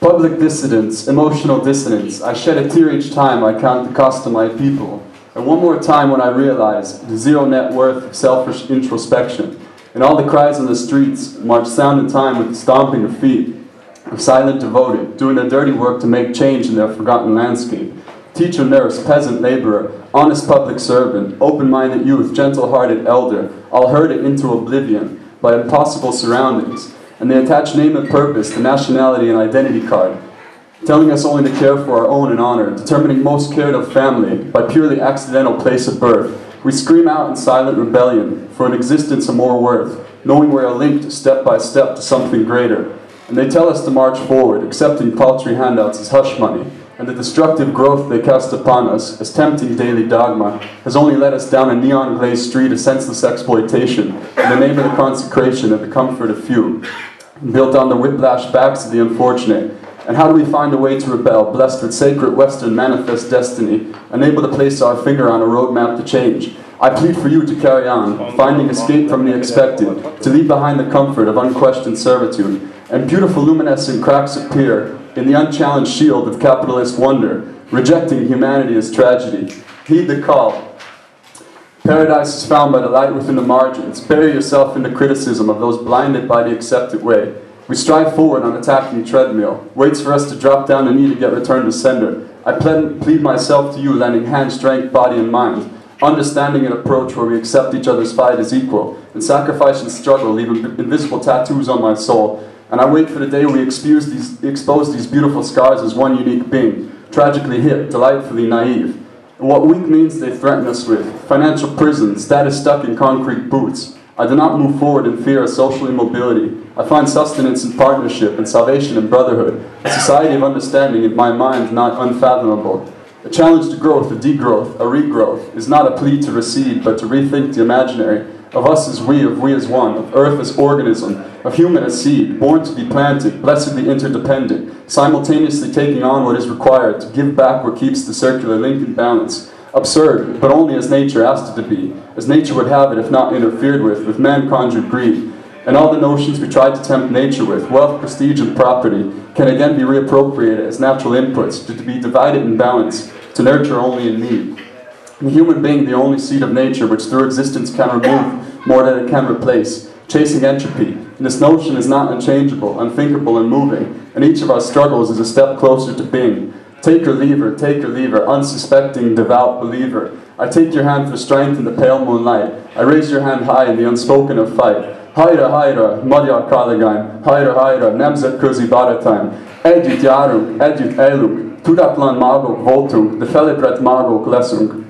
Public dissidence, emotional dissonance. I shed a tear each time I count the cost of my people. And one more time when I realize the zero net worth of selfish introspection. And all the cries on the streets march sound in time with the stomping of feet of silent devoted, doing their dirty work to make change in their forgotten landscape. Teacher, nurse, peasant, laborer, honest public servant, open-minded youth, gentle-hearted elder, all herded into oblivion by impossible surroundings. And they attach name and purpose to nationality and identity card, telling us only to care for our own and honor, determining most cared of family by purely accidental place of birth. We scream out in silent rebellion for an existence of more worth, knowing we are linked step by step to something greater. And they tell us to march forward, accepting paltry handouts as hush money, and the destructive growth they cast upon us as tempting daily dogma has only led us down a neon-glazed street of senseless exploitation in the name of the consecration of the comfort of few, built on the whiplash backs of the unfortunate. And how do we find a way to rebel, blessed with sacred Western manifest destiny, unable to place our finger on a roadmap to change? I plead for you to carry on, finding escape from the expected, to leave behind the comfort of unquestioned servitude. And beautiful luminescent cracks appear in the unchallenged shield of capitalist wonder, rejecting humanity as tragedy. Heed the call. Paradise is found by the light within the margins. Bury yourself in the criticism of those blinded by the accepted way. We strive forward on a tacking treadmill, waits for us to drop down the knee to get returned to sender. I plead myself to you, lending hand, strength, body, and mind, understanding an approach where we accept each other's fight as equal, and sacrifice and struggle leave invisible tattoos on my soul. And I wait for the day we expose these beautiful scars as one unique being, tragically hip, delightfully naive. And what weak means they threaten us with, financial prison, status stuck in concrete boots. I do not move forward in fear of social immobility. I find sustenance in partnership and salvation in brotherhood, a society of understanding in my mind not unfathomable. A challenge to growth, a degrowth, a regrowth, is not a plea to recede, but to rethink the imaginary, of us as we, of we as one, of earth as organism, of human as seed, born to be planted, blessedly interdependent, simultaneously taking on what is required to give back what keeps the circular link in balance. Absurd, but only as nature asked it to be, as nature would have it if not interfered with man-conjured greed. And all the notions we tried to tempt nature with, wealth, prestige, and property, can again be reappropriated as natural inputs, to be divided in balance, to nurture only in need. The human being, the only seed of nature which through existence can remove more than it can replace, chasing entropy. And this notion is not unchangeable, unthinkable, and moving, and each of our struggles is a step closer to being. Take your lever, unsuspecting, devout believer. I take your hand for strength in the pale moonlight. I raise your hand high in the unspoken of fight. Haira, haira, magyar kalagain, haira, haira, nemzetközi baratain. Együtt járunk, együtt élünk, tudatlan magok voltunk, de felébredt magok leszünk.